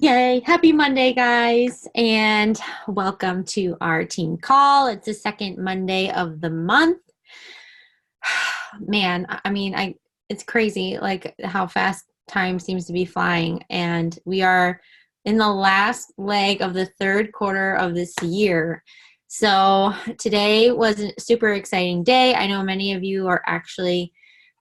Yay. Happy Monday, guys, and welcome to our team call. It's the second Monday of the month. Man, it's crazy like how fast time seems to be flying, and we are in the last leg of the third quarter of this year. So today was a super exciting day. I know many of you are actually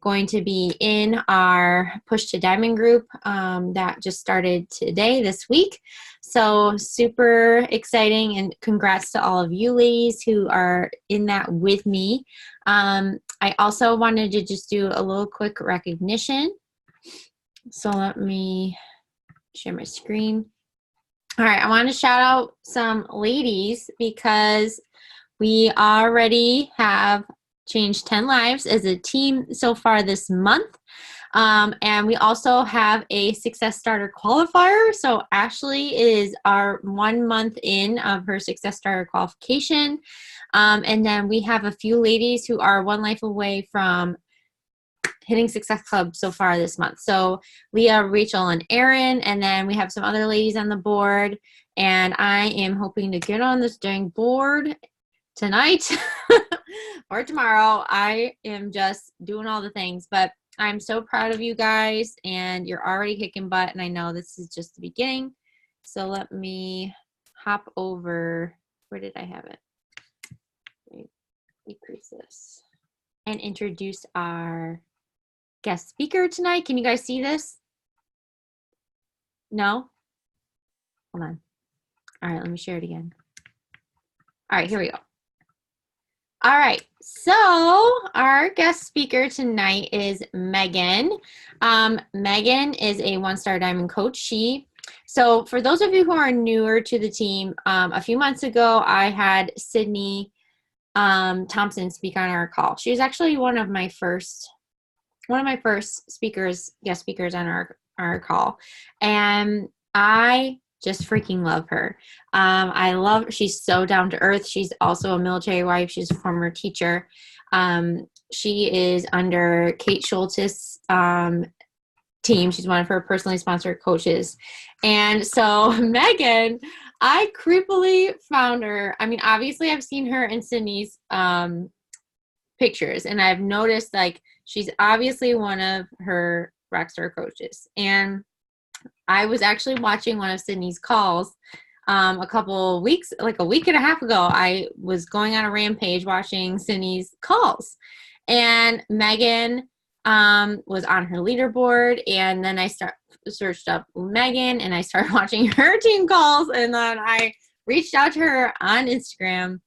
going to be in our Push to Diamond group that just started today, this week. So super exciting, and congrats to all of you ladies who are in that with me. I also wanted to just do a little quick recognition. So let me share my screen. All right, I want to shout out some ladies because we already have changed 10 lives as a team so far this month. And we also have a Success Starter qualifier. So Ashley is our 1 month in of her Success Starter qualification. And then we have a few ladies who are one life away from hitting Success Club so far this month. So Leah, Rachel, and Erin, and then we have some other ladies on the board. And I am hoping to get on this dang board tonight or tomorrow. I am just doing all the things, but I'm so proud of you guys, and you're already kicking butt, and I know this is just the beginning. So let me hop over. Where did I have it? Let me decrease this and introduce our guest speaker tonight. Can you guys see this? No? Hold on. All right, let me share it again. All right, here we go. All right, so our guest speaker tonight is Megan. Megan is a one-star diamond coach. So for those of you who are newer to the team, a few months ago, I had Sydney Thompson speak on our call. She was actually one of my first speakers, guest speakers on our call. And I just freaking love her. She's so down to earth. She's also a military wife. She's a former teacher. She is under Kate Schultz's team. She's one of her personally sponsored coaches. And so Megan, I creepily found her. I mean, obviously I've seen her in Sydney's pictures, and I've noticed like she's obviously one of her rockstar coaches. And I was actually watching one of Sydney's calls a couple weeks, like a week and a half ago. I was going on a rampage watching Sydney's calls, and Megan was on her leaderboard. And then I searched up Megan, and I started watching her team calls, and then I reached out to her on Instagram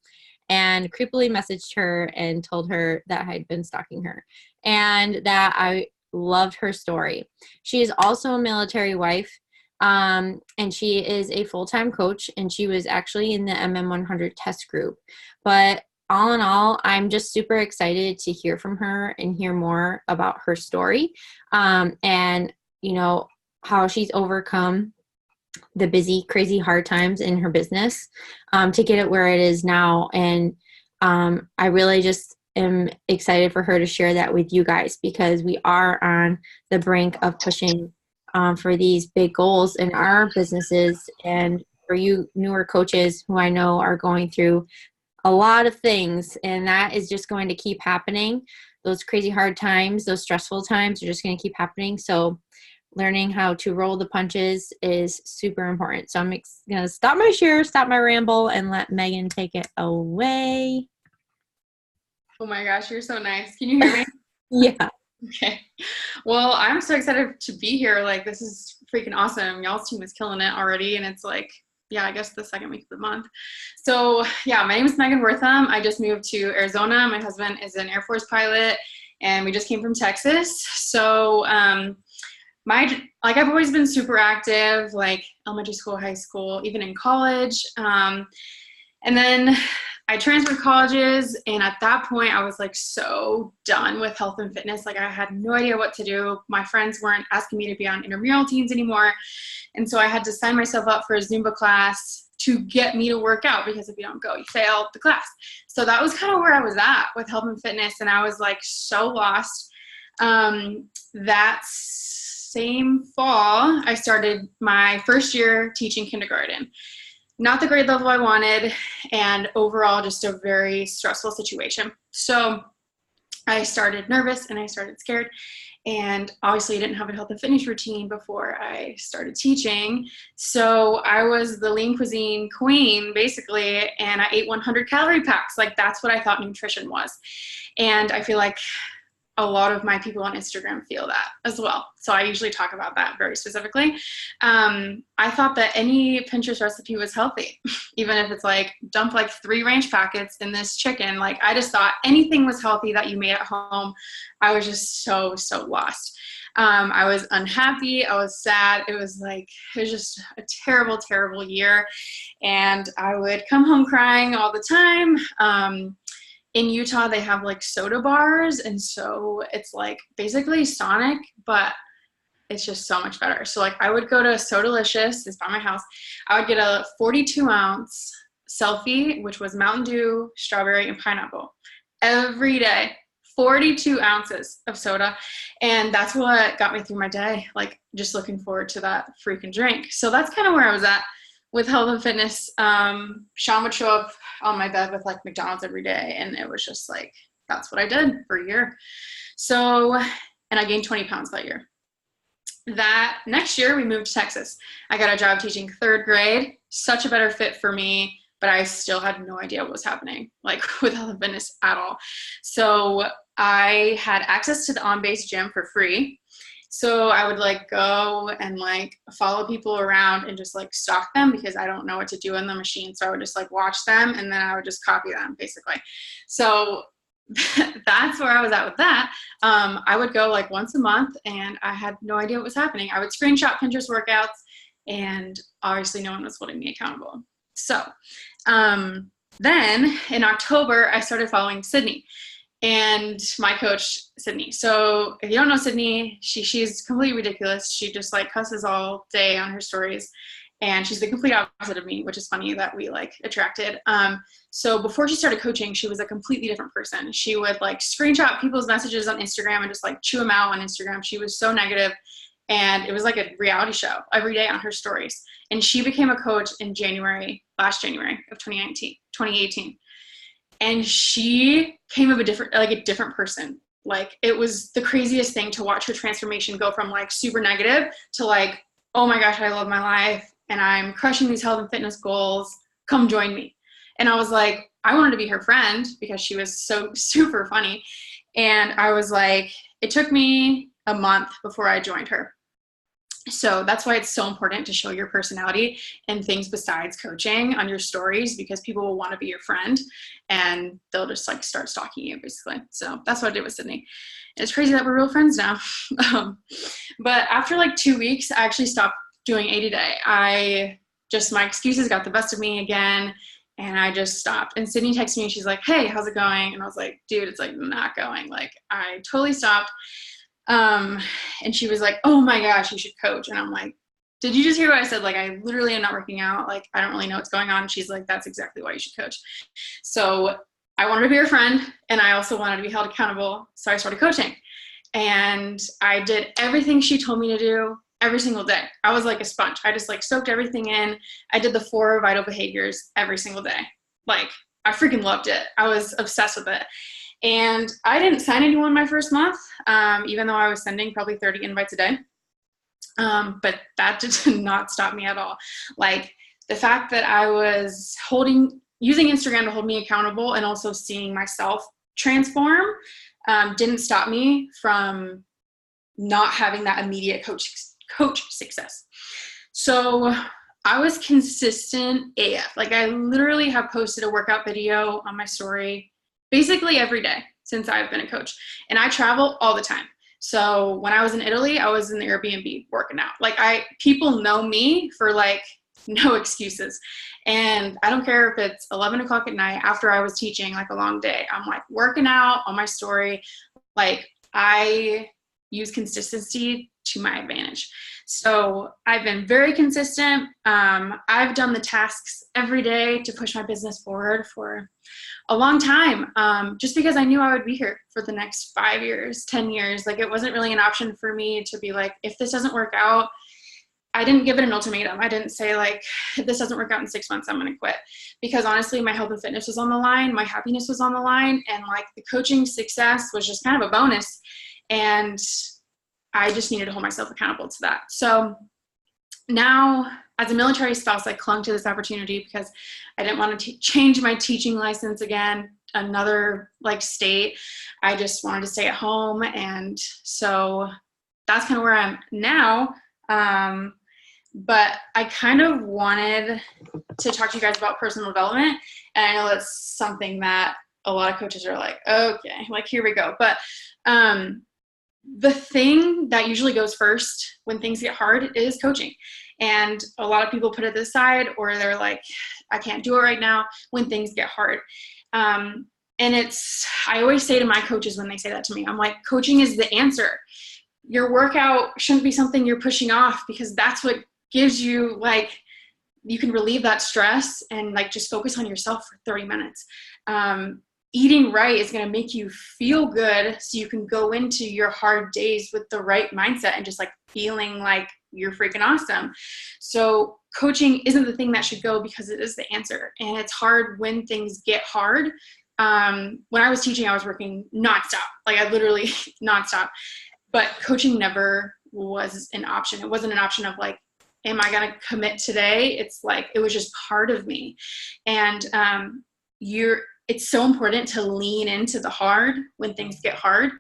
and creepily messaged her and told her that I had been stalking her and that I loved her story. She is also a military wife, and she is a full-time coach, and she was actually in the MM100 test group. But all in all, I'm just super excited to hear from her and hear more about her story, and you know how she's overcome the busy, crazy, hard times in her business to get it where it is now. And I really just am excited for her to share that with you guys, because we are on the brink of pushing for these big goals in our businesses. And for you newer coaches who I know are going through a lot of things, and that is just going to keep happening. Those crazy hard times, those stressful times are just going to keep happening. So learning how to roll the punches is super important. So I'm going to stop my share, stop my ramble, and let Megan take it away. Oh my gosh, you're so nice. Can you hear me? Yeah. Okay. Well, I'm so excited to be here. Like, this is freaking awesome. Y'all's team is killing it already. And it's like, yeah, I guess the second week of the month. So yeah, my name is Megan Wortham. I just moved to Arizona. My husband is an Air Force pilot, and we just came from Texas. So, I've always been super active, like elementary school, high school, even in college. And then I transferred colleges, and at that point I was like so done with health and fitness. Like, I had no idea what to do. My friends weren't asking me to be on intramural teams anymore. And so I had to sign myself up for a Zumba class to get me to work out, because if you don't go, you fail the class. So that was kind of where I was at with health and fitness. And I was like so lost. That same fall, I started my first year teaching kindergarten. Not the grade level I wanted, and overall just a very stressful situation. So I started nervous and I started scared. And obviously I didn't have a health and fitness routine before I started teaching. So I was the lean cuisine queen, basically, and I ate 100 calorie packs. Like, that's what I thought nutrition was. And I feel like a lot of my people on Instagram feel that as well. So I usually talk about that very specifically. I thought that any Pinterest recipe was healthy, even if it's like dump like 3 ranch packets in this chicken. Like, I just thought anything was healthy that you made at home. I was just so lost. I was unhappy. I was sad. It was just a terrible, terrible year. And I would come home crying all the time. In Utah, they have like soda bars. And so it's like basically Sonic, but it's just so much better. So like I would go to Sodalicious, it's by my house. I would get a 42-ounce selfie, which was Mountain Dew, strawberry, and pineapple every day. 42 ounces of soda. And that's what got me through my day. Like, just looking forward to that freaking drink. So that's kind of where I was at with health and fitness. Sean would show up on my bed with like McDonald's every day. And it was just like, that's what I did for a year. So, and I gained 20 pounds that year. That next year we moved to Texas. I got a job teaching 3rd grade, such a better fit for me, but I still had no idea what was happening, like with health and fitness at all. So I had access to the on-base gym for free. So I would like go and like follow people around and just like stalk them because I don't know what to do in the machine. So I would just like watch them and then I would just copy them basically. So that's where I was at with that. I would go like once a month and I had no idea what was happening. I would screenshot Pinterest workouts and obviously no one was holding me accountable. So then in October, I started following Sydney and my coach, Sydney. So if you don't know Sydney, she's completely ridiculous. She just like cusses all day on her stories. And she's the complete opposite of me, which is funny that we like attracted. So before she started coaching, she was a completely different person. She would like screenshot people's messages on Instagram and just like chew them out on Instagram. She was so negative. And it was like a reality show every day on her stories. And she became a coach in last January of 2018. And she came of a different person. Like, it was the craziest thing to watch her transformation go from like super negative to like, oh my gosh, I love my life and I'm crushing these health and fitness goals. Come join me. And I was like, I wanted to be her friend because she was so super funny. And I was like, it took me a month before I joined her. So that's why it's so important to show your personality and things besides coaching on your stories, because people will want to be your friend and they'll just like start stalking you basically. So that's what I did with Sydney. It's crazy that we're real friends now. But after like 2 weeks, I actually stopped doing 80 day. My excuses got the best of me again. And I just stopped. And Sydney texted me and she's like, hey, how's it going? And I was like, dude, it's like not going. Like, I totally stopped. And she was like, oh my gosh, you should coach. And I'm like, did you just hear what I said? Like, I literally am not working out. Like, I don't really know what's going on. And she's like, that's exactly why you should coach. So I wanted to be her friend and I also wanted to be held accountable. So I started coaching and I did everything she told me to do every single day. I was like a sponge. I just like soaked everything in. I did the 4 vital behaviors every single day. Like, I freaking loved it. I was obsessed with it. And I didn't sign anyone my first month, even though I was sending probably 30 invites a day. But that did not stop me at all. Like, the fact that I was using Instagram to hold me accountable and also seeing myself transform didn't stop me from not having that immediate coach success. So I was consistent AF. Like, I literally have posted a workout video on my story basically every day since I've been a coach. And I travel all the time. So when I was in Italy, I was in the Airbnb working out. Like, people know me for like no excuses. And I don't care if it's 11 o'clock at night after I was teaching like a long day. I'm like working out on my story. Like, I use consistency to my advantage. So I've been very consistent. I've done the tasks every day to push my business forward for a long time, just because I knew I would be here for the next 5 years, 10 years. Like, it wasn't really an option for me to be like, if this doesn't work out, I didn't give it an ultimatum. I didn't say like, if this doesn't work out in 6 months, I'm going to quit. Because honestly, my health and fitness was on the line. My happiness was on the line. And like, the coaching success was just kind of a bonus. And I just needed to hold myself accountable to that. So now, as a military spouse, I clung to this opportunity because I didn't want to change my teaching license again, another like state. I just wanted to stay at home. And so that's kind of where I'm now. But I kind of wanted to talk to you guys about personal development. And I know that's something that a lot of coaches are like, okay, like, here we go. But the thing that usually goes first when things get hard is coaching. And a lot of people put it aside, or they're like, I can't do it right now when things get hard. And I always say to my coaches when they say that to me, I'm like, coaching is the answer. Your workout shouldn't be something you're pushing off, because that's what gives you, like, you can relieve that stress and like just focus on yourself for 30 minutes. Eating right is going to make you feel good, so you can go into your hard days with the right mindset and just like feeling like you're freaking awesome. So coaching isn't the thing that should go, because it is the answer. And it's hard when things get hard. When I was teaching, I was working nonstop, like I literally nonstop, but coaching never was an option. It wasn't an option of like, am I going to commit today? It's like, it was just part of me. And it's so important to lean into the hard when things get hard,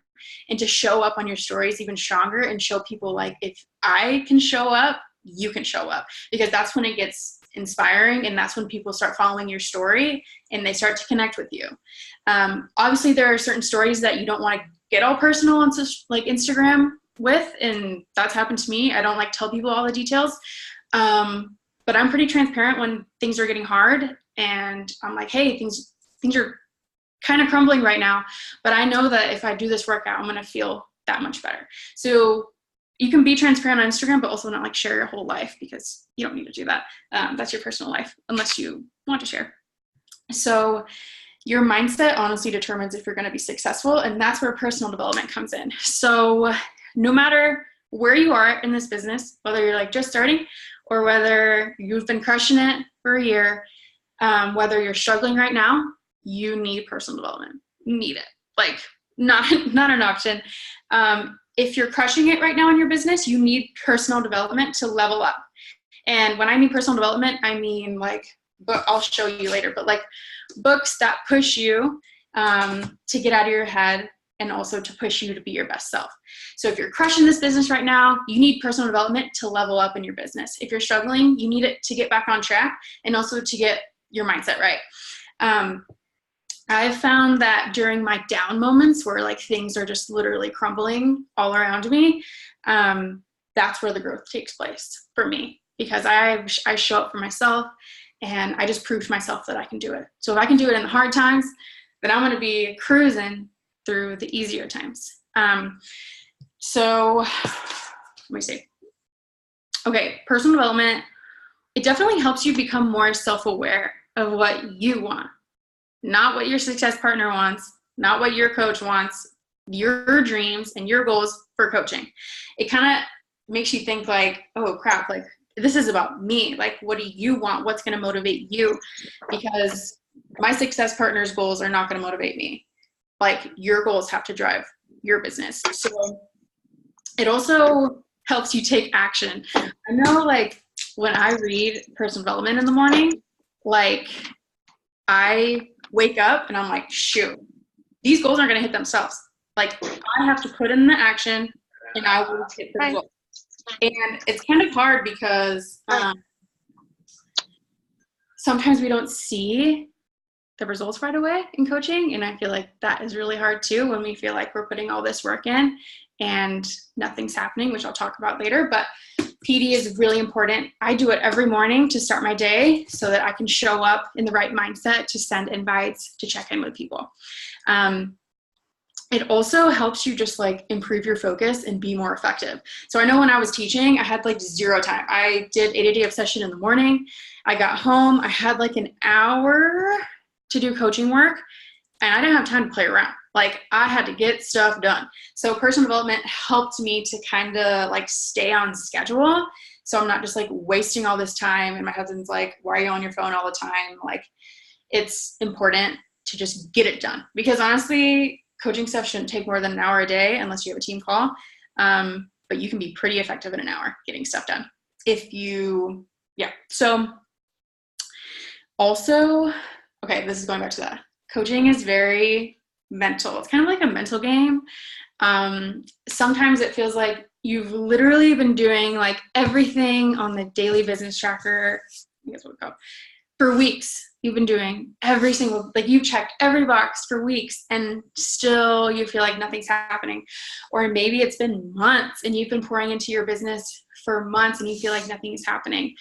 and to show up on your stories even stronger, and show people like, if I can show up, you can show up, because that's when it gets inspiring. And that's when people start following your story and they start to connect with you. Obviously there are certain stories that you don't want to get all personal on like Instagram with, and that's happened to me. I don't like tell people all the details. But I'm pretty transparent when things are getting hard, and I'm like, hey, things are kind of crumbling right now, but I know that if I do this workout, I'm going to feel that much better. So you can be transparent on Instagram, but also not like share your whole life, because you don't need to do that. That's your personal life, unless you want to share. So your mindset honestly determines if you're going to be successful, and that's where personal development comes in. So no matter where you are in this business, whether you're like just starting, or whether you've been crushing it for a year, whether you're struggling right now, you need personal development. You need it. Like, not an option. If you're crushing it right now in your business, you need personal development to level up. And when I mean personal development, I mean like, but I'll show you later, but like books that push you to get out of your head, and also to push you to be your best self. So if you're crushing this business right now, you need personal development to level up in your business. If you're struggling, you need it to get back on track, and also to get your mindset right. I've found that during my down moments, where like things are just literally crumbling all around me, that's where the growth takes place for me, because I show up for myself, and I just prove to myself that I can do it. So if I can do it in the hard times, then I'm going to be cruising through the easier times. So let me see. Okay, personal development, it definitely helps you become more self-aware of what you want. Not what your success partner wants, not what your coach wants, your dreams and your goals for coaching. It kind of makes you think like, oh crap, like this is about me. Like, what do you want? What's going to motivate you? Because my success partner's goals are not going to motivate me. Like, your goals have to drive your business. So it also helps you take action. I know, like, when I read personal development in the morning, like, I wake up and I'm like, shoot, these goals aren't going to hit themselves. Like, I have to put in the action, and I will hit the goal. And it's kind of hard because sometimes we don't see the results right away in coaching. And I feel like that is really hard too, when we feel like we're putting all this work in and nothing's happening, which I'll talk about later. But PD is really important. I do it every morning to start my day so that I can show up in the right mindset to send invites, to check in with people. it also helps you just like improve your focus and be more effective. So I know when I was teaching, I had like zero time. I did ADD obsession in the morning. I got home, I had like an hour to do coaching work, and I didn't have time to play around. Like I had to get stuff done. So personal development helped me to kind of like stay on schedule. So I'm not just like wasting all this time. And my husband's like, why are you on your phone all the time? Like it's important to just get it done, because honestly, coaching stuff shouldn't take more than an hour a day unless you have a team call. But you can be pretty effective in an hour getting stuff done. So also, okay, this is going back to that. Coaching is very mental. It's kind of like a mental game. Sometimes it feels like you've literally been doing like everything on the daily business tracker, I guess what we call it, for weeks. You've been doing every single, like you've checked every box for weeks and still you feel like nothing's happening. Or maybe it's been months and you've been pouring into your business for months and you feel like nothing is happening.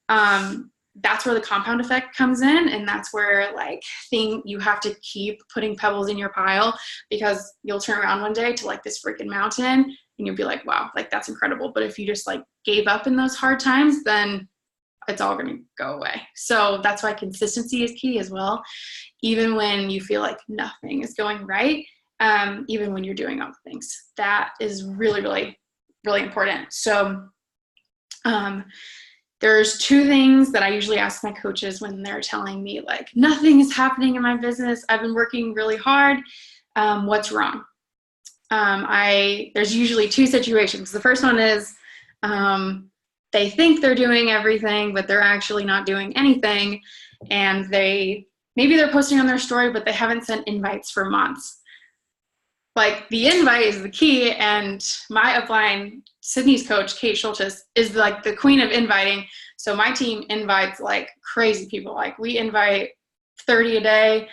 That's where the compound effect comes in. And that's where like you have to keep putting pebbles in your pile, because you'll turn around one day to like this freaking mountain and you'll be like, wow, like that's incredible. But if you just like gave up in those hard times, then it's all going to go away. So that's why consistency is key as well. Even when you feel like nothing is going right, even when you're doing all the things, that is really, really, really important. So there's two things that I usually ask my coaches when they're telling me like, nothing is happening in my business. I've been working really hard. What's wrong? There's usually two situations. The first one is, they think they're doing everything, but they're actually not doing anything. And maybe they're posting on their story, but they haven't sent invites for months. Like the invite is the key. And my upline, Sydney's coach, Kate Schultes, is like the queen of inviting. So my team invites like crazy people. Like we invite 30 a day.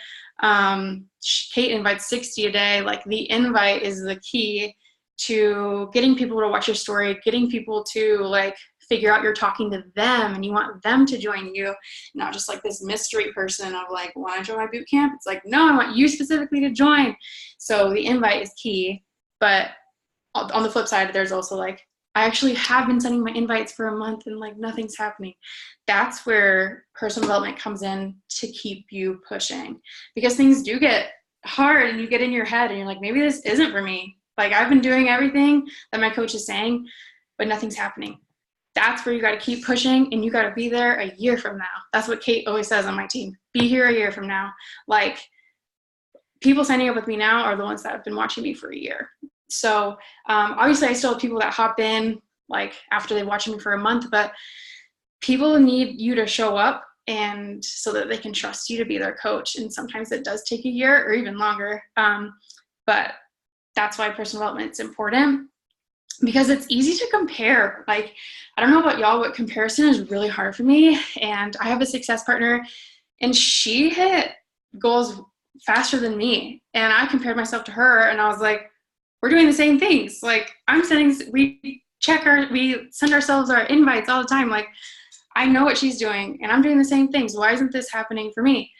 Kate invites 60 a day. Like the invite is the key to getting people to watch your story, getting people to like figure out you're talking to them and you want them to join you, not just like this mystery person of like, want to join my boot camp? It's like, no, I want you specifically to join. So the invite is key. But on the flip side, there's also like, I actually have been sending my invites for a month and like nothing's happening. That's where personal development comes in to keep you pushing, because things do get hard and you get in your head and you're like, maybe this isn't for me. Like I've been doing everything that my coach is saying, but nothing's happening. That's where you got to keep pushing, and you got to be there a year from now. That's what Kate always says on my team. Be here a year from now. Like people signing up with me now are the ones that have been watching me for a year. So obviously I still have people that hop in like after they've watched me for a month, but people need you to show up and so that they can trust you to be their coach. And sometimes it does take a year or even longer. But that's why personal development is important, because it's easy to compare. Like, I don't know about y'all, but comparison is really hard for me. And I have a success partner and she hit goals faster than me. And I compared myself to her and I was like, we're doing the same things. Like we send ourselves our invites all the time. Like I know what she's doing and I'm doing the same things. Why isn't this happening for me?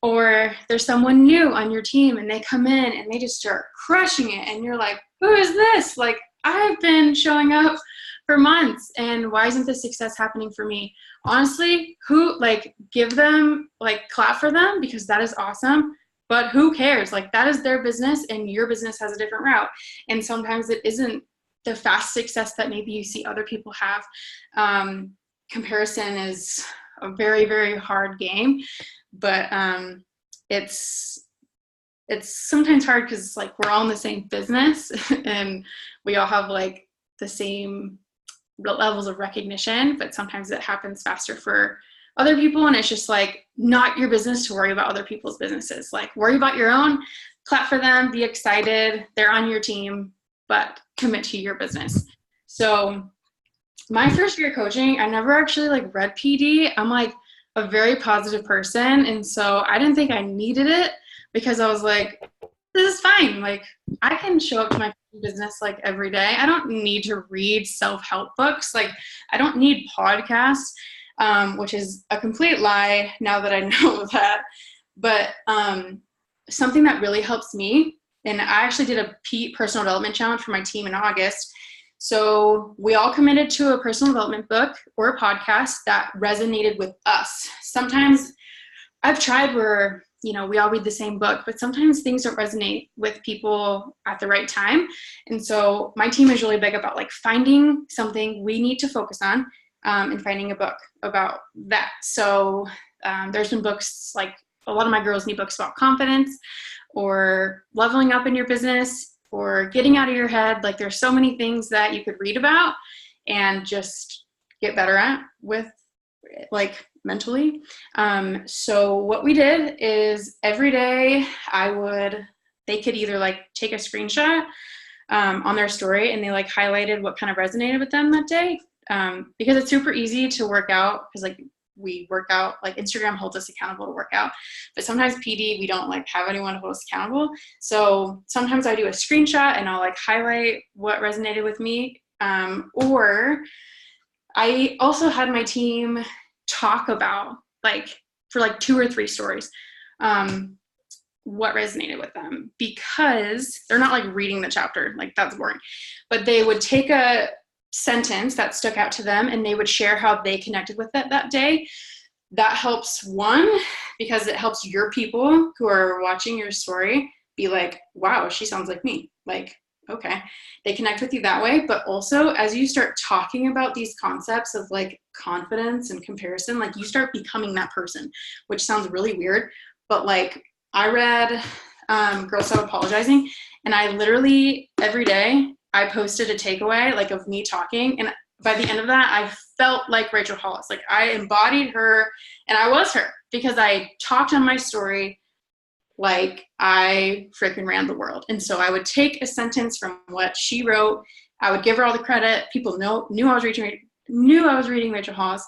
Or there's someone new on your team and they come in and they just start crushing it. And you're like, who is this? Like I've been showing up for months and why isn't this success happening for me? Honestly, give them, clap for them, because that is awesome. But who cares? Like that is their business and your business has a different route. And sometimes it isn't the fast success that maybe you see other people have. Comparison is a very, very hard game, but it's sometimes hard because it's like we're all in the same business and we all have like the same levels of recognition, but sometimes it happens faster for other people. And it's just like not your business to worry about other people's businesses. Like worry about your own, clap for them, be excited. They're on your team, but commit to your business. So my first year coaching, I never actually like read PD. I'm like a very positive person. And so I didn't think I needed it because I was like, this is fine. Like I can show up to my business like every day. I don't need to read self-help books. Like I don't need podcasts, which is a complete lie now that I know that. But something that really helps me And I actually did a personal development challenge for my team in August. So we all committed to a personal development book or a podcast that resonated with us. Sometimes I've tried where, we all read the same book, but sometimes things don't resonate with people at the right time. And so my team is really big about like finding something we need to focus on, and finding a book about that. So there's been books, like a lot of my girls need books about confidence or leveling up in your business or getting out of your head. Like there's so many things that you could read about and just get better at with, like, mentally. So what we did is every day they could either like take a screenshot on their story, and they like highlighted what kind of resonated with them that day. Because it's super easy to work out, because like we work out, like Instagram holds us accountable to work out, but sometimes PD, we don't like have anyone to hold us accountable. So sometimes I do a screenshot and I'll like highlight what resonated with me. Or I also had my team talk about, like, for like 2 or 3 stories, what resonated with them, because they're not like reading the chapter, like that's boring, but they would take a sentence that stuck out to them and they would share how they connected with it that day. That helps, one, because it helps your people who are watching your story be like, wow, she sounds like me. Like, okay, they connect with you that way. But also, as you start talking about these concepts of like confidence and comparison, like you start becoming that person, which sounds really weird. But like I read Girl Stop Apologizing, and I literally every day I posted a takeaway like of me talking. And by the end of that, I felt like Rachel Hollis. Like I embodied her, and I was her, because I talked on my story like I freaking ran the world. And so I would take a sentence from what she wrote. I would give her all the credit. People knew I was reading Rachel Hollis,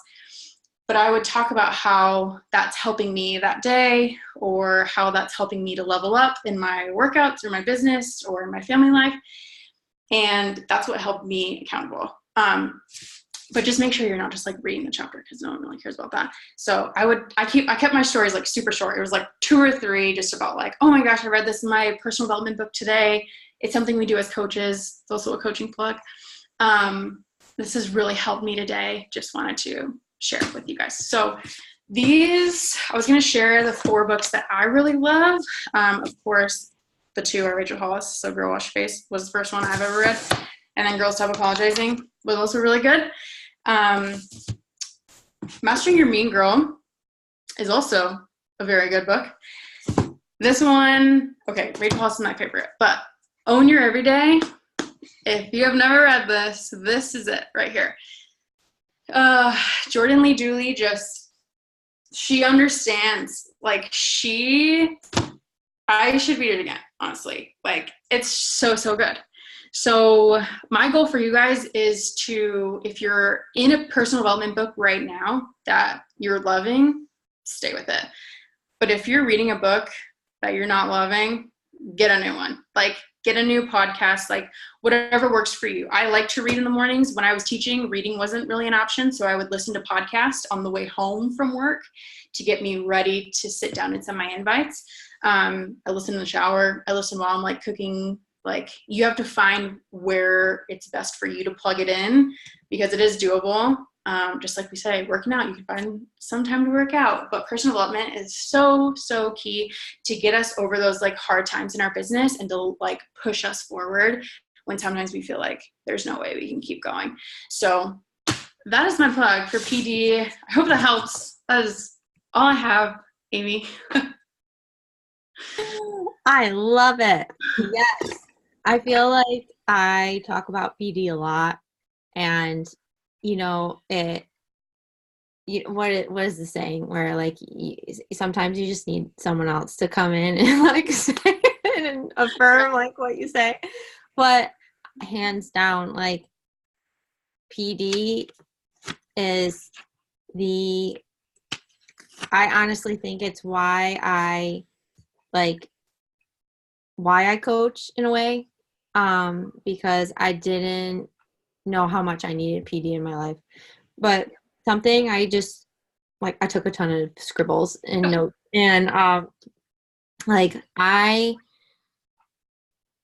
but I would talk about how that's helping me that day, or how that's helping me to level up in my workouts or my business or in my family life. And that's what helped me accountable. But just make sure you're not just like reading the chapter, because no one really cares about that. So I kept my stories like super short. It was like 2 or 3, just about like, oh my gosh, I read this in my personal development book today. It's something we do as coaches. It's also a coaching plug. This has really helped me today. Just wanted to share it with you guys. So I was going to share the 4 books that I really love. Of course, the 2 are Rachel Hollis. So Girl Wash Your Face was the first one I've ever read. And then Girl Stop Apologizing was also really good. Mastering Your Mean Girl is also a very good book. This one, okay, Rachel Hollis is my favorite, but Own Your Everyday. If you have never read this is it right here. Jordan Lee Dooley, she understands, like I should read it again, honestly. Like it's so good. So my goal for you guys is to, if you're in a personal development book right now that you're loving, stay with it. But if you're reading a book that you're not loving, get a new one. Like get a new podcast, like whatever works for you. I like to read in the mornings. When I was teaching, reading wasn't really an option. So I would listen to podcasts on the way home from work to get me ready to sit down and send my invites. I listen in the shower. I listen while I'm like cooking. Like you have to find where it's best for you to plug it in, because it is doable. Just like we say, working out, you can find some time to work out, but personal development is so key to get us over those like hard times in our business and to like push us forward when sometimes we feel like there's no way we can keep going. So that is my plug for PD. I hope that helps. That is all I have, Amy. I love it. Yes. I feel like I talk about PD a lot, and what is the saying where like sometimes you just need someone else to come in and like say and affirm like what you say. But hands down, like PD is I honestly think it's why I coach in a way, because I didn't know how much I needed PD in my life. But something I just like, I took a ton of scribbles and notes, and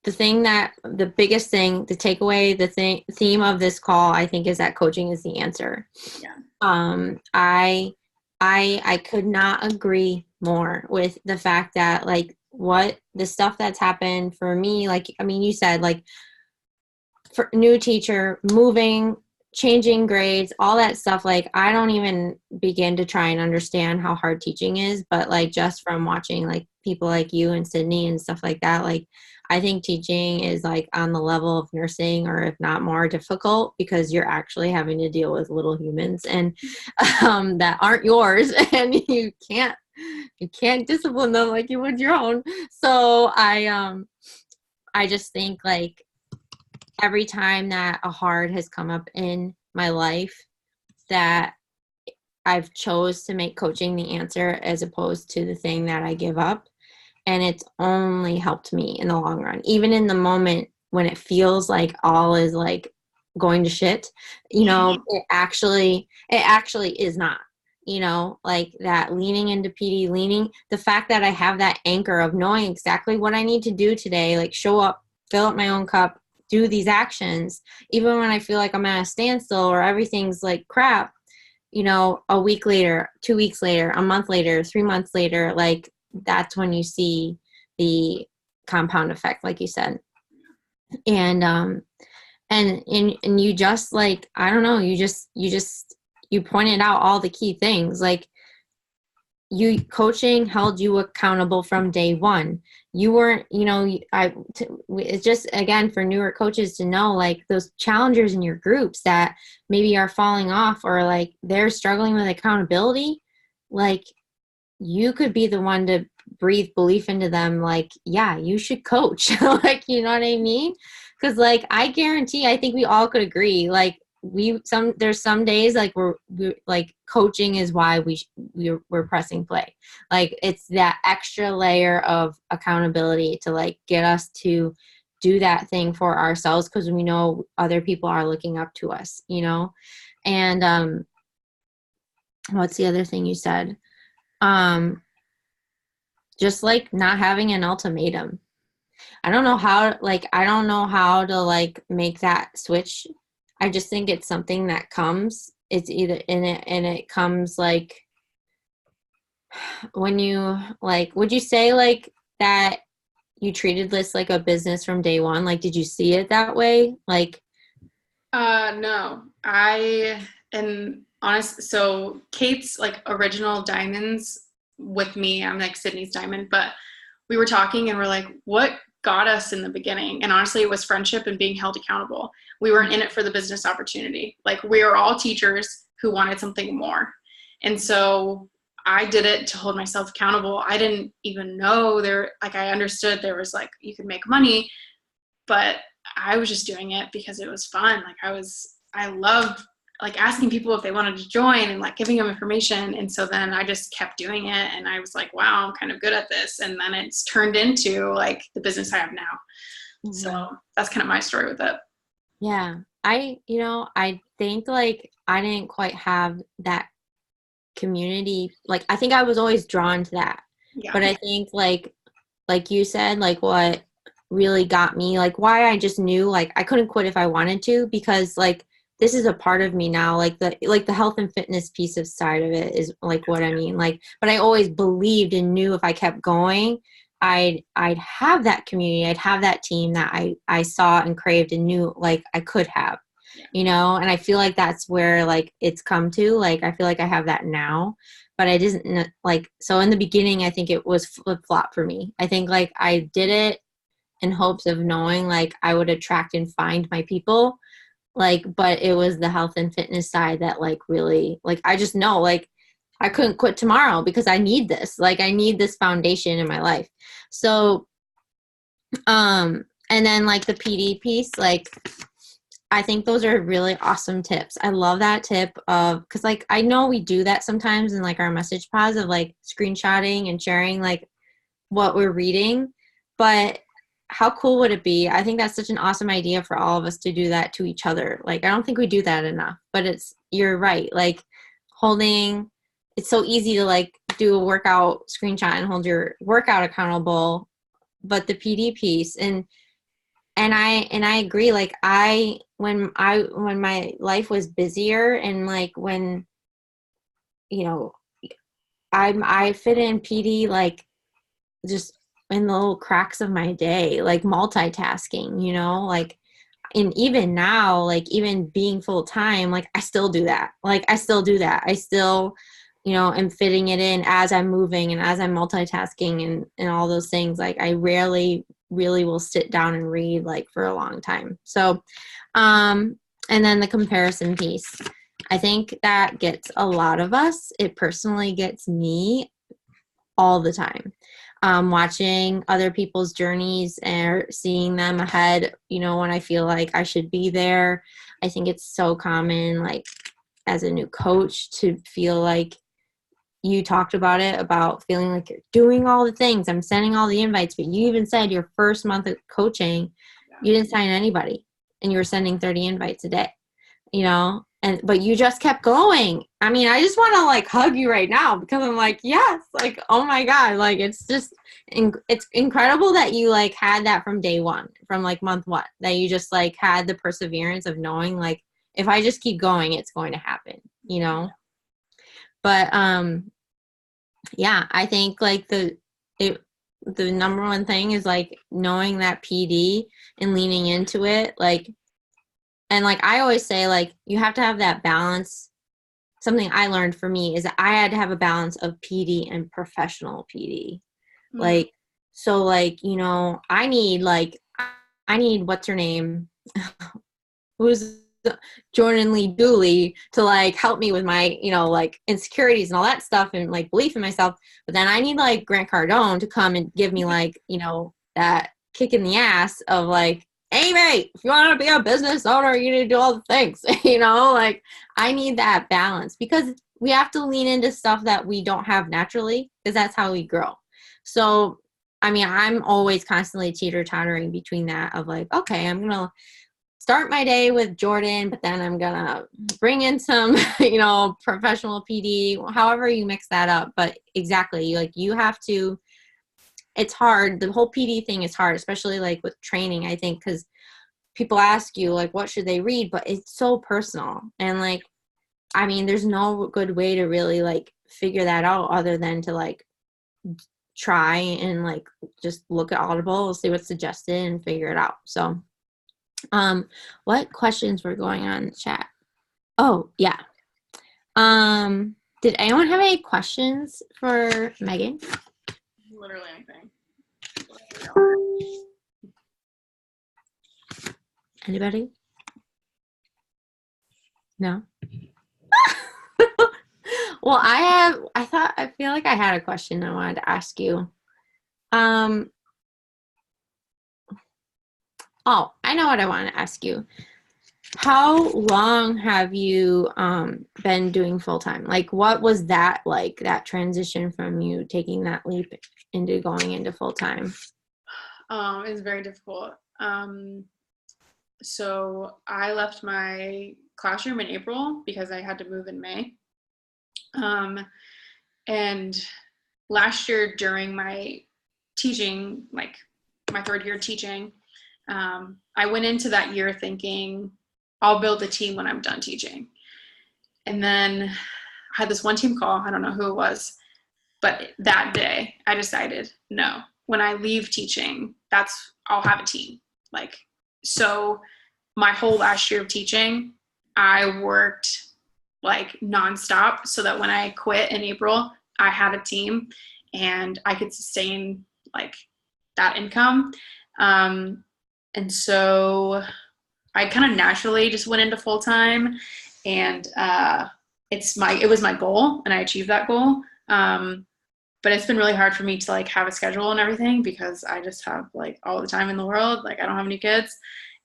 the biggest thing, the takeaway, theme of this call, I think, is that coaching is the answer. Yeah. I I could not agree more with the fact that like what the stuff that's happened for me, like I mean, you said like for new teacher, moving, changing grades, all that stuff, like I don't even begin to try and understand how hard teaching is, but like just from watching like people like you and Sydney and stuff like that, like I think teaching is like on the level of nursing or if not more difficult because you're actually having to deal with little humans and that aren't yours and you can't discipline them like you would your own. So I just think like every time that a hard has come up in my life that I've chose to make coaching the answer as opposed to the thing that I give up. And it's only helped me in the long run. Even in the moment when it feels like all is like going to shit, you know, it actually is not. You know, like that leaning into PD, the fact that I have that anchor of knowing exactly what I need to do today, like show up, fill up my own cup, do these actions, even when I feel like I'm at a standstill or everything's like crap, you know, a week later, 2 weeks later, a month later, 3 months later, like that's when you see the compound effect, like you said. And and you just like, I don't know, you pointed out all the key things. Like you coaching held you accountable from day one. You weren't, you know, it's just again for newer coaches to know like those challengers in your groups that maybe are falling off or like they're struggling with accountability, like you could be the one to breathe belief into them, like yeah, you should coach. Like, you know what I mean? Because like I guarantee, I think we all could agree, like there's some days like we like coaching is why we're pressing play. Like it's that extra layer of accountability to like get us to do that thing for ourselves because we know other people are looking up to us, you know. And what's the other thing you said? um just like not having an ultimatum. I don't know how to like make that switch. I just think it's something that comes. It's either in it and it comes like when you like, would you say like that you treated this like a business from day one? Like, did you see it that way? Like, No, I am honest. So Kate's like original diamonds with me, I'm like Sydney's diamond, but we were talking and we're like, what got us in the beginning? And honestly, it was friendship and being held accountable. We weren't in it for the business opportunity. Like we were all teachers who wanted something more. And so I did it to hold myself accountable. I didn't even know there, like I understood there was like, you could make money, but I was just doing it because it was fun. Like I loved like asking people if they wanted to join and like giving them information. And so then I just kept doing it and I was like, wow, I'm kind of good at this. And then it's turned into like the business I have now. mm-hmm. So that's kind of my story with it. Yeah. I think like I didn't quite have that community. Like I think I was always drawn to that. Yeah. But I think like you said, like what really got me, like why I just knew like I couldn't quit if I wanted to, because like this is a part of me now, like the health and fitness piece of side of it is like what I mean. Like, but I always believed and knew if I kept going, I'd have that community, I'd have that team that I saw and craved and knew like I could have, you know. And I feel like that's where like it's come to, like I feel like I have that now, but I didn't like, so in the beginning I think it was flip-flop for me. I think like I did it in hopes of knowing like I would attract and find my people, like, but it was the health and fitness side that like really, like I just know like I couldn't quit tomorrow because I need this, like I need this foundation in my life. So and then like the PD piece, like I think those are really awesome tips. I love that tip of, because like I know we do that sometimes in like our message pods of like screenshotting and sharing like what we're reading, but how cool would it be? I think that's such an awesome idea for all of us to do that to each other. Like I don't think we do that enough, but you're right. Like holding, it's so easy to like do a workout screenshot and hold your workout accountable, but the PD piece, and and I agree. Like when my life was busier and like when, you know, I fit in PD like just in the little cracks of my day, like multitasking, like, and even now, like even being full time, like I still do that. Like I still do that. I still, am fitting it in as I'm moving and as I'm multitasking and all those things. Like I rarely really will sit down and read like for a long time. So, and then the comparison piece. I think that gets a lot of us. It personally gets me all the time. Watching other people's journeys and seeing them ahead, when I feel like I should be there. I think it's so common, like as a new coach, to feel like you talked about it, about feeling like you're doing all the things. I'm sending all the invites, but you even said your first month of coaching, you didn't sign anybody and you were sending 30 invites a day, but you just kept going. I mean, I just want to like hug you right now because I'm like, yes, like, oh my God, like it's just, it's incredible that you like had that from day one, from like month one, that you just like had the perseverance of knowing like, if I just keep going, it's going to happen. But yeah, I think like the number one thing is like knowing that PD and leaning into it, like, and like I always say, like you have to have that balance. Something I learned for me is that I had to have a balance of PD and professional PD. Mm. Like, so like, I need what's her name? Who's Jordan Lee Dooley to like help me with my, like insecurities and all that stuff and like belief in myself. But then I need like Grant Cardone to come and give me like, that kick in the ass of like, hey mate, if you want to be a business owner, you need to do all the things, like I need that balance because we have to lean into stuff that we don't have naturally because that's how we grow. So, I mean, I'm always constantly teeter-tottering between that of like, okay, I'm going to start my day with Jordan, but then I'm gonna bring in some, professional PD, however you mix that up. But exactly, like you have to, it's hard. The whole PD thing is hard, especially like with training, I think, because people ask you like, what should they read? But it's so personal. And like, I mean, there's no good way to really like figure that out other than to like try and like just look at Audible, see what's suggested and figure it out. So what questions were going on in the chat? Oh, yeah. Did anyone have any questions for Megan? Literally anything. Anybody? No? Well, I feel like I had a question I wanted to ask you. Oh, I know what I want to ask you. How long have you been doing full time? Like, what was that like, that transition from you taking that leap into going into full time? It's very difficult. So I left my classroom in April because I had to move in May. And last year during my teaching, like my third year teaching, I went into that year thinking I'll build a team when I'm done teaching. And then I had this one team call. I don't know who it was, but that day I decided, no, when I leave teaching, I'll have a team. Like, so my whole last year of teaching, I worked like nonstop so that when I quit in April, I had a team and I could sustain like that income. And so I kind of naturally just went into full time, and it was my goal, and I achieved that goal. But it's been really hard for me to like have a schedule and everything because I just have like all the time in the world. Like I don't have any kids,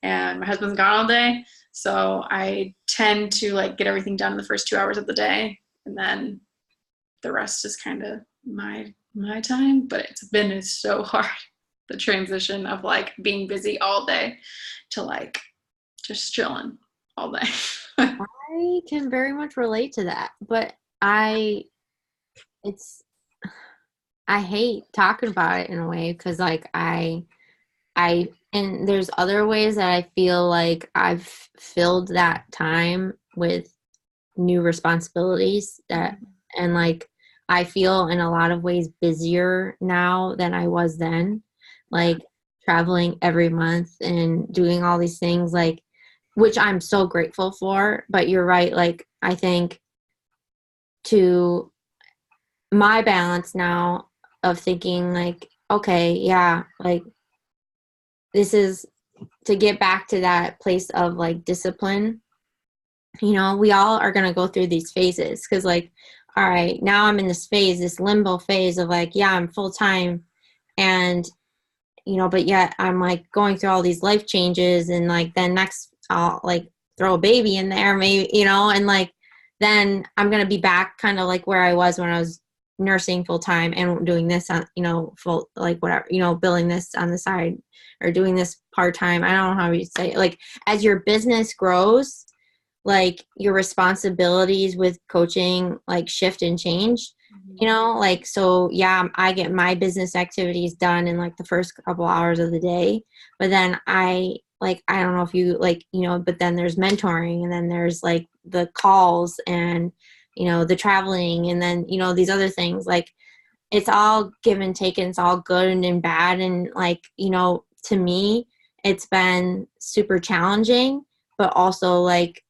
and my husband's gone all day, so I tend to like get everything done in the first 2 hours of the day, and then the rest is kind of my time. But it's so hard, the transition of like being busy all day to like just chilling all day. I can very much relate to that, but it's I hate talking about it in a way because like and there's other ways that I feel like I've filled that time with new responsibilities that, and like, I feel in a lot of ways busier now than I was then, like traveling every month and doing all these things, like, which I'm so grateful for. But you're right. Like, I think to my balance now of thinking like, okay, yeah, like this is to get back to that place of like discipline. We all are going to go through these phases because like, all right, now I'm in this phase, this limbo phase of like, yeah, I'm full time, and but yet I'm like going through all these life changes, and like then next I'll like throw a baby in there, maybe, and like then I'm going to be back kind of like where I was when I was nursing full time and doing this on, full, like whatever, billing this on the side or doing this part time. I don't know how you say it. Like as your business grows, like your responsibilities with coaching like shift and change, like, so yeah, I get my business activities done in like the first couple hours of the day, but then I don't know if you like, but then there's mentoring, and then there's like the calls, and the traveling, and then these other things, like it's all give and take, and it's all good and bad, and like to me it's been super challenging, but also like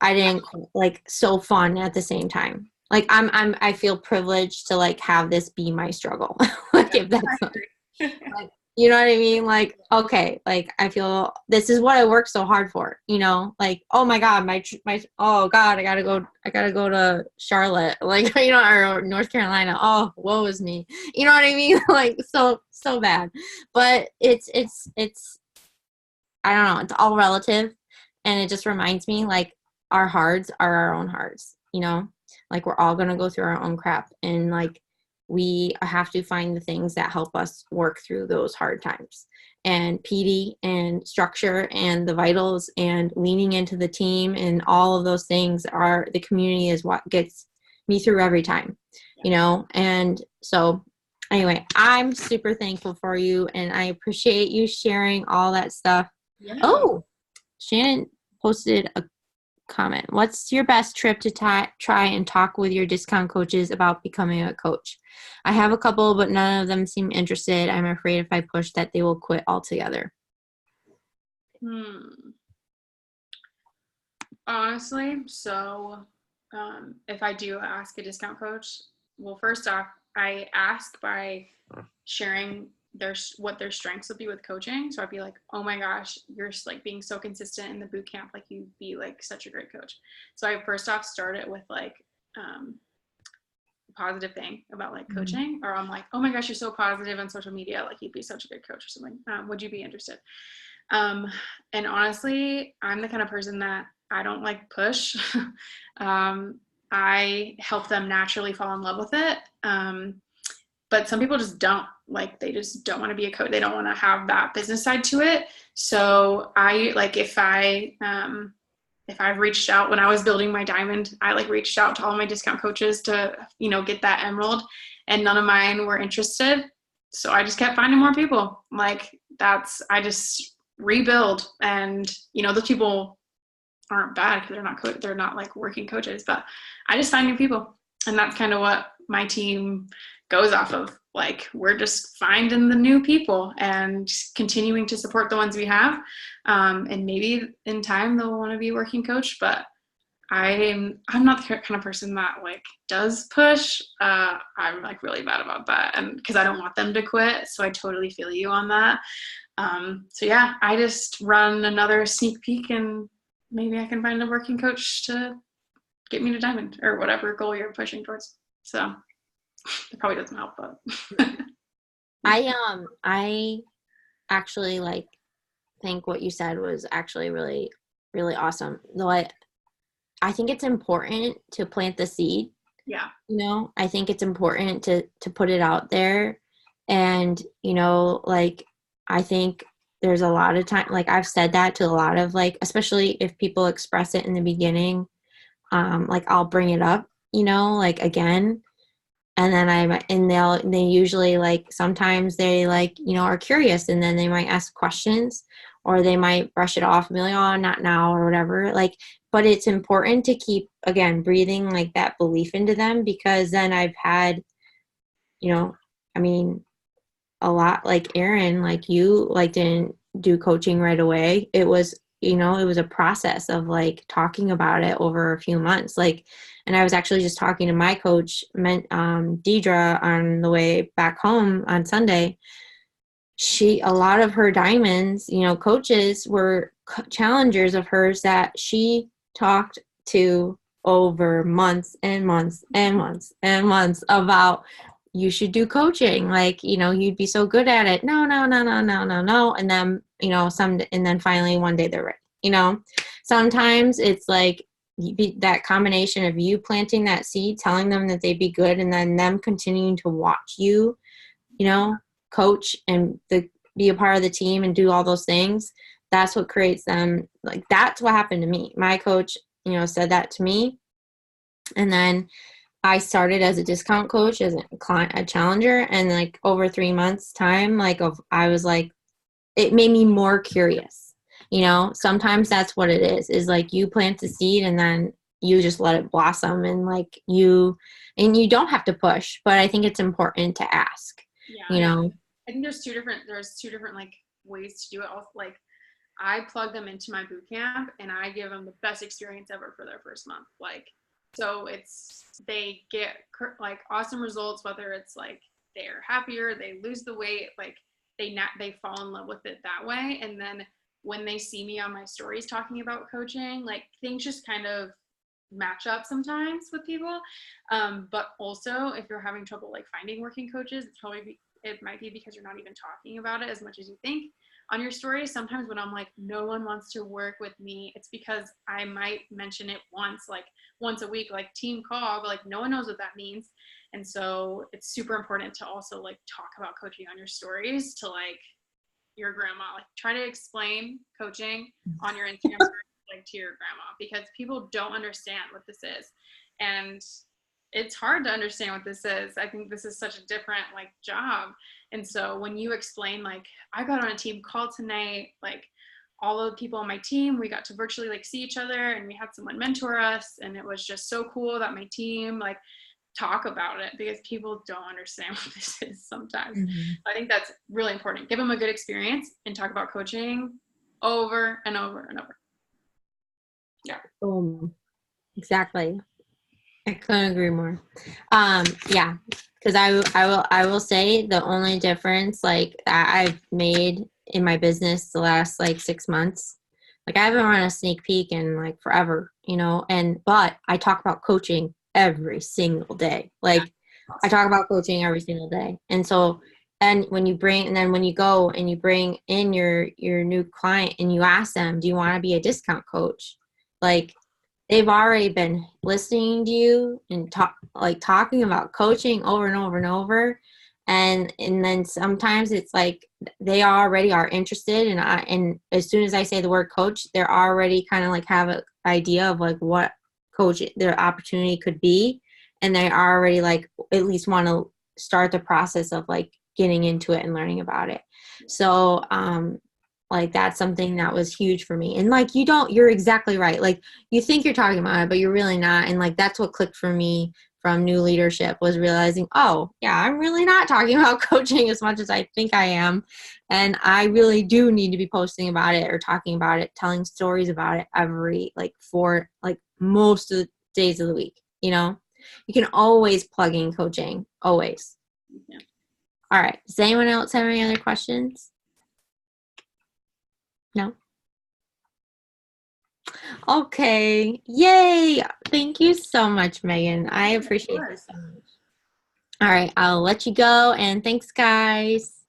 I didn't like so fun at the same time. Like I feel privileged to like have this be my struggle. Like if that's like, you know what I mean? Like, okay, like I feel this is what I worked so hard for, like, oh my God, oh God, I gotta go to Charlotte, like, or North Carolina. Oh, woe is me. You know what I mean? Like so bad. But it's I don't know, it's all relative. And it just reminds me like our hards are our own hards, like we're all going to go through our own crap, and like we have to find the things that help us work through those hard times. And PD and structure and the vitals and leaning into the team and all of those things are the community is what gets me through every time, and so anyway, I'm super thankful for you, and I appreciate you sharing all that stuff. Yeah. Oh, Shannon posted a comment. What's your best trip to try and talk with your discount coaches about becoming a coach? I have a couple, but none of them seem interested. I'm afraid if I push that they will quit altogether. Honestly, so if I do ask a discount coach, well, first off, I ask by sharing what their strengths would be with coaching. So I'd be like, oh my gosh, you're like being so consistent in the boot camp, like you'd be like such a great coach. So I first off start it with like a positive thing about like coaching, or I'm like, oh my gosh, you're so positive on social media, like you'd be such a good coach or something. Would you be interested? And honestly, I'm the kind of person that I don't like push. I help them naturally fall in love with it. But some people just don't, like, they just don't want to be a coach. They don't want to have that business side to it. So I like, if I've reached out when I was building my diamond, I like reached out to all my discount coaches to, get that emerald, and none of mine were interested. So I just kept finding more people. Like I just rebuild, and, those people aren't bad because they're not like working coaches, but I just find new people. And that's kind of what my team goes off of. Like, we're just finding the new people and continuing to support the ones we have. And maybe in time they'll want to be a working coach, but I'm not the kind of person that like does push. I'm like really bad about that, and because I don't want them to quit. So I totally feel you on that. So yeah, I just run another sneak peek, and maybe I can find a working coach to get me to diamond or whatever goal you're pushing towards. So it probably doesn't help, but I actually like think what you said was actually really, really awesome. Though I think it's important to plant the seed. Yeah. I think it's important to put it out there. And, like, I think there's a lot of time, like I've said that to a lot of like, especially if people express it in the beginning, like I'll bring it up, like again. And then they usually like, sometimes they like, are curious, and then they might ask questions, or they might brush it off and be like, oh, not now, or whatever. Like, but it's important to keep, again, breathing like that belief into them, because then I've had, I mean, a lot like Erin, like you, like didn't do coaching right away. It was, it was a process of like talking about it over a few months. Like, and I was actually just talking to my coach, Deidre, on the way back home on Sunday. A lot of her diamonds, coaches were challengers of hers that she talked to over months and months and months and months about, you should do coaching. Like, you'd be so good at it. No, no, no, no, no, no, no. And then, and then finally one day they're ready. Sometimes it's like that combination of you planting that seed, telling them that they'd be good, and then them continuing to watch you, coach and be a part of the team and do all those things. That's what creates them. Like, that's what happened to me. My coach, said that to me. And then I started as a discount coach, as a challenger, and like over 3 months time, I was like, it made me more curious. Sometimes that's what it is like you plant the seed and then you just let it blossom, and you don't have to push, but I think it's important to ask. Yeah, I think there's two different like ways to do it. Also, like, I plug them into my boot camp and I give them the best experience ever for their first month. Like, so they get like awesome results, whether it's like they're happier, they lose the weight, like they fall in love with it that way. And then when they see me on my stories talking about coaching, like things just kind of match up sometimes with people. But also, if you're having trouble like finding working coaches, it might be because you're not even talking about it as much as you think on your stories. Sometimes when I'm like, no one wants to work with me, it's because I might mention it once a week, like team call, but like no one knows what that means. And so it's super important to also like talk about coaching on your stories to like your grandma. Like, try to explain coaching on your Instagram like to your grandma, because people don't understand what this is. And it's hard to understand what this is. I think this is such a different like job. And so when you explain, like, I got on a team call tonight, like all of the people on my team, we got to virtually like see each other, and we had someone mentor us, and it was just so cool that my team like talk about it, because people don't understand what this is sometimes. Mm-hmm. I think that's really important. Give them a good experience and talk about coaching over and over and over. Yeah. Exactly. I couldn't agree more. Yeah, because I will say the only difference like that I've made in my business the last like 6 months, like I haven't run a sneak peek in like forever, but I talk about coaching every single day. Like, I talk about coaching every single day. And so, and when you go and you bring in your new client and you ask them, do you want to be a discount coach? Like, they've already been listening to you and talking about coaching over and over and over. And then sometimes it's like they already are interested, and as soon as I say the word coach, they're already kind of like have an idea of like what coach their opportunity could be, and they already like at least want to start the process of like getting into it and learning about it. So like, that's something that was huge for me. And like, you're exactly right. Like, you think you're talking about it, but you're really not. And like, that's what clicked for me from new leadership, was realizing, oh yeah, I'm really not talking about coaching as much as I think I am. And I really do need to be posting about it or talking about it, telling stories about it for most of the days of the week. You can always plug in coaching, always. Yeah. All right. Does anyone else have any other questions? No? Okay. Yay. Thank you so much, Megan. I appreciate this so much. All right. I'll let you go, and thanks, guys.